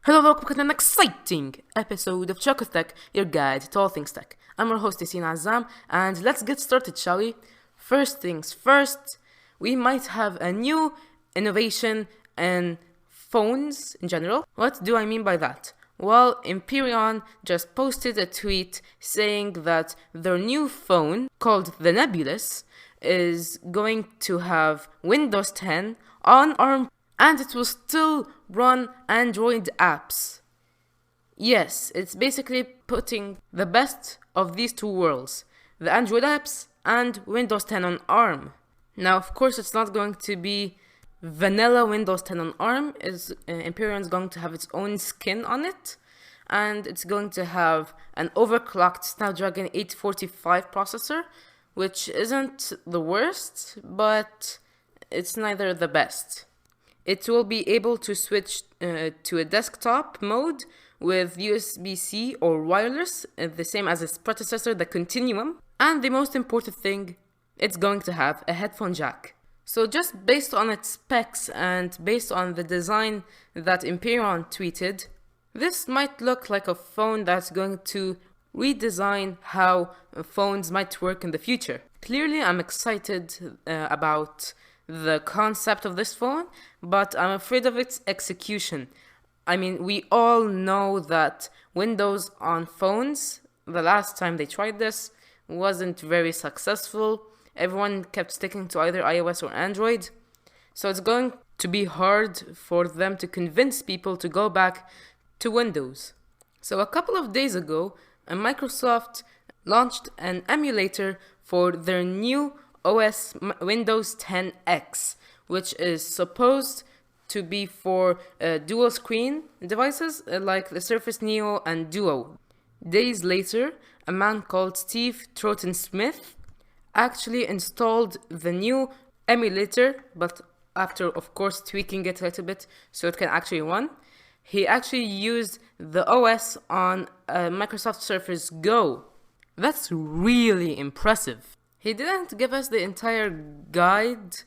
Hello, welcome to an exciting episode of Chocolate Tech, your guide to all things tech. I'm your host, Yassine Azam, and let's get started, shall we? First things first, we might have a new innovation in phones in general. What do I mean by that? Well, Empyrean just posted a tweet saying that their new phone, called the Nebulous, is going to have Windows 10 on ARM and it will still run Android apps. Yes, it's basically putting the best of these two worlds, the Android apps and Windows 10 on ARM. Now, of course, it's not going to be vanilla Windows 10 on ARM. Empyrean's going to have its own skin on it, and it's going to have an overclocked Snapdragon 845 processor, which isn't the worst, but it's neither the best. It will be able to switch to a desktop mode with USB-C or wireless, the same as its predecessor, the Continuum. And the most important thing, it's going to have a headphone jack. So just based on its specs and based on the design that Empyrean tweeted, this might look like a phone that's going to redesign how phones might work in the future. Clearly, I'm excited about the concept of this phone, but I'm afraid of its execution. I mean, we all know that Windows on phones, the last time they tried this, wasn't very successful. Everyone kept sticking to either iOS or Android. So it's going to be hard for them to convince people to go back to Windows. So a couple of days ago, Microsoft launched an emulator for their new OS Windows 10 X, which is supposed to be for dual screen devices like the Surface Neo and Duo. Days later, a man called Steve Troughton-Smith actually installed the new emulator, but after, of course, tweaking it a little bit so it can actually run. He actually used the OS on Microsoft Surface Go. That's really impressive. He didn't give us the entire guide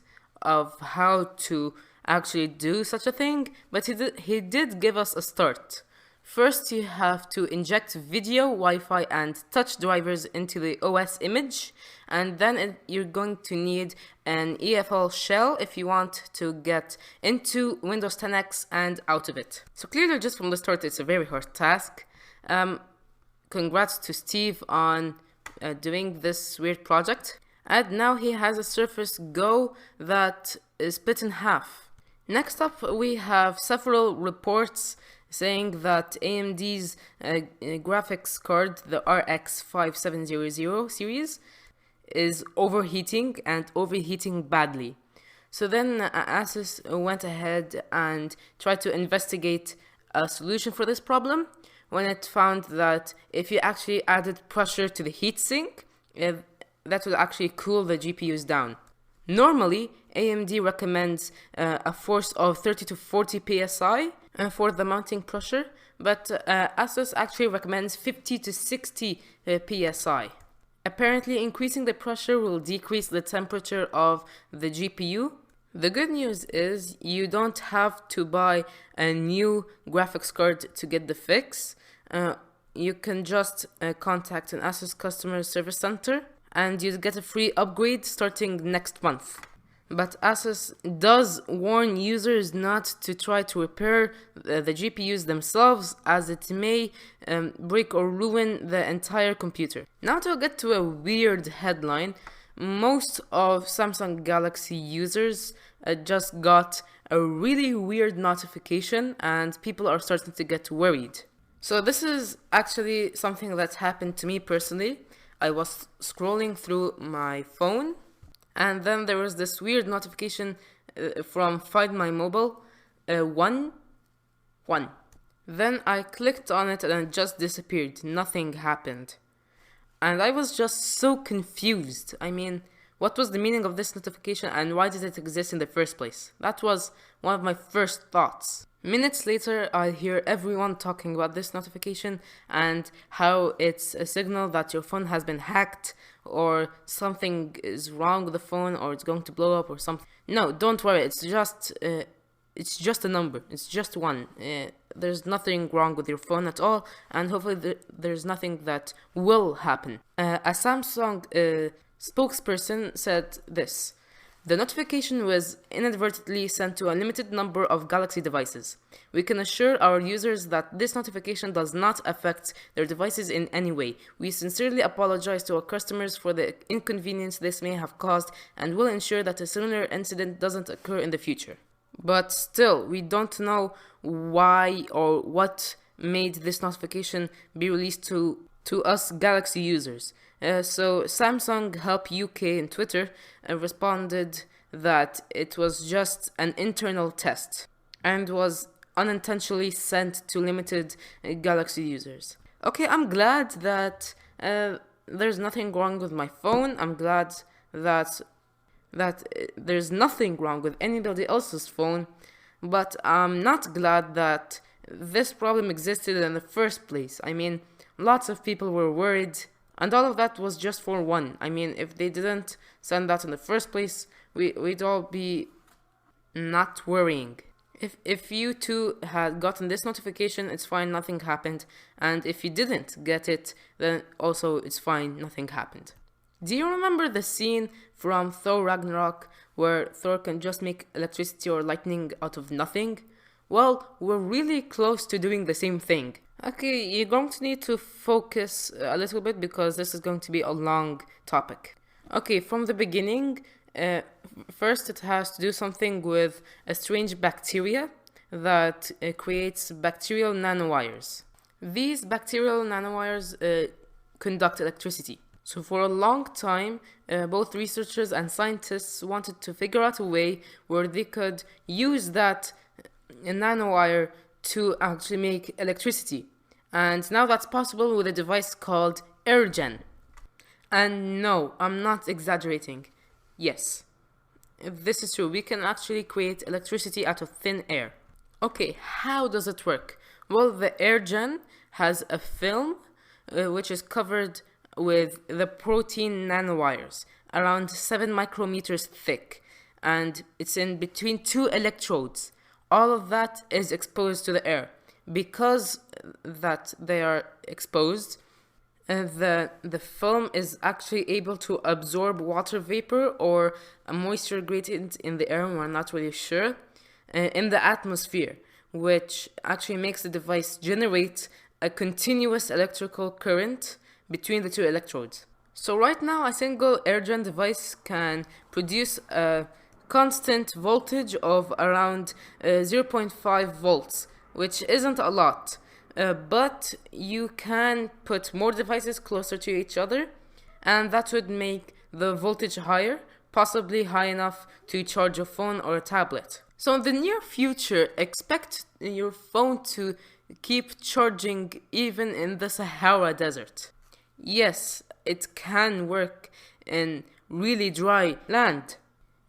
of how to actually do such a thing, but he did give us a start. First, you have to inject video, Wi-Fi, and touch drivers into the OS image, and then you're going to need an EFL shell if you want to get into Windows 10X and out of it. So clearly, just from the start, it's a very hard task. Congrats to Steve on doing this weird project, and now he has a Surface Go that is split in half. Next up, we have several reports saying that AMD's graphics card, the RX 5700 series, is overheating and overheating badly. So then Asus went ahead and tried to investigate a solution for this problem, when it found that if you actually added pressure to the heatsink, that would actually cool the GPUs down. Normally, AMD recommends a force of 30 to 40 psi for the mounting pressure, but Asus actually recommends 50 to 60 psi. Apparently, increasing the pressure will decrease the temperature of the GPU. The good news is you don't have to buy a new graphics card to get the fix. You can just contact an Asus customer service center and you get a free upgrade starting next month. But Asus does warn users not to try to repair the GPUs themselves, as it may break or ruin the entire computer. Now to get to a weird headline, most of Samsung Galaxy users just got a really weird notification and people are starting to get worried. So this is actually something that happened to me personally. I was scrolling through my phone and then there was this weird notification from Find My Mobile 1. Then I clicked on it and it just disappeared. Nothing happened. And I was just so confused. I mean, what was the meaning of this notification and why did it exist in the first place? That was one of my first thoughts. Minutes later, I hear everyone talking about this notification and how it's a signal that your phone has been hacked or something is wrong with the phone or it's going to blow up or something. No, don't worry, it's just it's just a number. It's just one. There's nothing wrong with your phone at all, and hopefully there's nothing that will happen. A Samsung spokesperson said this. The notification was inadvertently sent to a limited number of Galaxy devices. We can assure our users that this notification does not affect their devices in any way. We sincerely apologize to our customers for the inconvenience this may have caused and will ensure that a similar incident doesn't occur in the future. But still, we don't know why or what made this notification be released to us Galaxy users. So Samsung Help UK and Twitter responded that it was just an internal test and was unintentionally sent to limited Galaxy users. Okay, I'm glad that there's nothing wrong with my phone. I'm glad that there's nothing wrong with anybody else's phone, but I'm not glad that this problem existed in the first place. I mean, lots of people were worried, and all of that was just for one. I mean, if they didn't send that in the first place, we'd all be not worrying. If you too had gotten this notification, it's fine, nothing happened. And if you didn't get it, then also it's fine, nothing happened. Do you remember the scene from Thor Ragnarok where Thor can just make electricity or lightning out of nothing? Well, we're really close to doing the same thing. Okay, you're going to need to focus a little bit because this is going to be a long topic. Okay, from the beginning, first it has to do something with a strange bacteria that creates bacterial nanowires. These bacterial nanowires conduct electricity. So for a long time, both researchers and scientists wanted to figure out a way where they could use that nanowire to actually make electricity. And now that's possible with a device called airgen. And no, I'm not exaggerating. Yes, this is true. We can actually create electricity out of thin air. Okay, how does it work? Well, the airgen has a film which is covered with the protein nanowires, around 7 micrometers thick, and it's in between 2 electrodes. All of that is exposed to the air. Because that they are exposed, the film is actually able to absorb water vapor or a moisture gradient in the air, we're not really sure, in the atmosphere, which actually makes the device generate a continuous electrical current between the 2 electrodes. So right now, a single airgen device can produce a constant voltage of around 0.5 volts, which isn't a lot, but you can put more devices closer to each other, and that would make the voltage higher, possibly high enough to charge a phone or a tablet. So in the near future, expect your phone to keep charging even in the Sahara Desert. Yes, it can work in really dry land.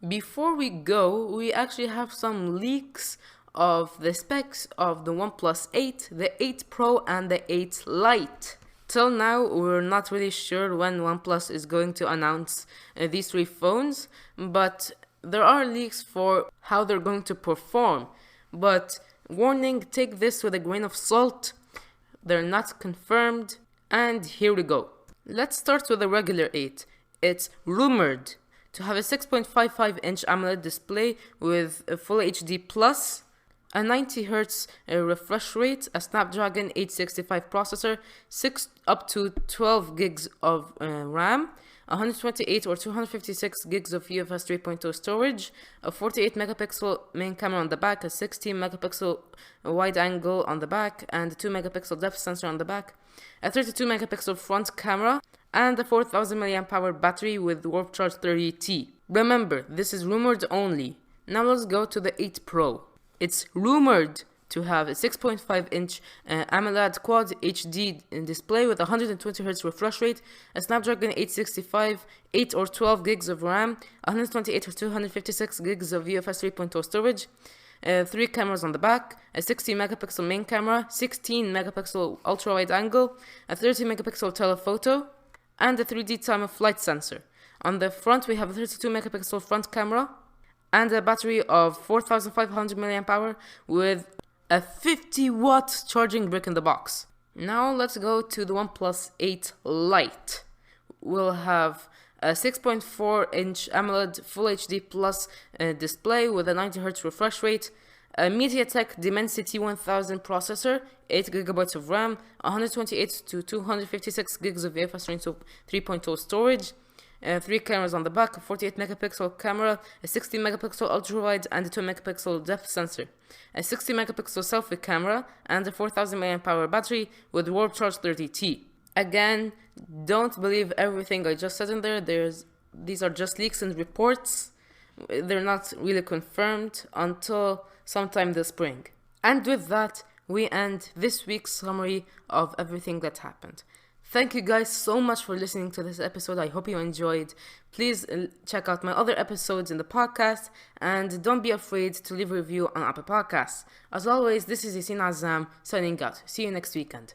Before we go, we actually have some leaks of the specs of the OnePlus 8, the 8 Pro and the 8 Lite. Till now, we're not really sure when OnePlus is going to announce these 3 phones, but there are leaks for how they're going to perform. But warning, take this with a grain of salt. They're not confirmed. And here we go. Let's start with the regular 8. It's rumored to have a 6.55-inch AMOLED display with a Full HD+, a 90 Hz refresh rate, a Snapdragon 865 processor, up to 12 gigs of RAM, 128 or 256 gigs of UFS 3.0 storage, a 48 megapixel main camera on the back, a 16 megapixel wide angle on the back, and a 2 megapixel depth sensor on the back, a 32 megapixel front camera, and a 4000 mAh battery with Warp Charge 30T. Remember, this is rumored only. Now let's go to the 8 Pro. It's rumored to have a 6.5-inch AMOLED Quad HD display with 120 Hz refresh rate, a Snapdragon 865, 8 or 12 gigs of RAM, 128 or 256 gigs of UFS 3.0 storage, 3 cameras on the back, a 60 megapixel main camera, 16 megapixel ultra wide angle, a 30 megapixel telephoto, and a 3D time of flight sensor. On the front we have a 32 megapixel front camera, and a battery of 4500 mAh with a 50-watt charging brick in the box. Now let's go to the OnePlus 8 Lite. We'll have a 6.4-inch AMOLED Full HD Plus display with a 90Hz refresh rate, a MediaTek Dimensity 1000 processor, 8GB of RAM, 128 to 256 gigs of UFS range, so 3.0 storage, 3 cameras on the back, a 48 megapixel camera, a 60 megapixel ultra-wide, and a 2 megapixel depth sensor, a 60 megapixel selfie camera, and a 4000 mAh battery with Warp Charge 30T. Again, don't believe everything I just said in there. These are just leaks and reports. They're not really confirmed until sometime this spring. And with that, we end this week's summary of everything that happened. Thank you guys so much for listening to this episode. I hope you enjoyed. Please check out my other episodes in the podcast, and don't be afraid to leave a review on Apple Podcasts. As always, this is Yasin Azam signing out. See you next weekend.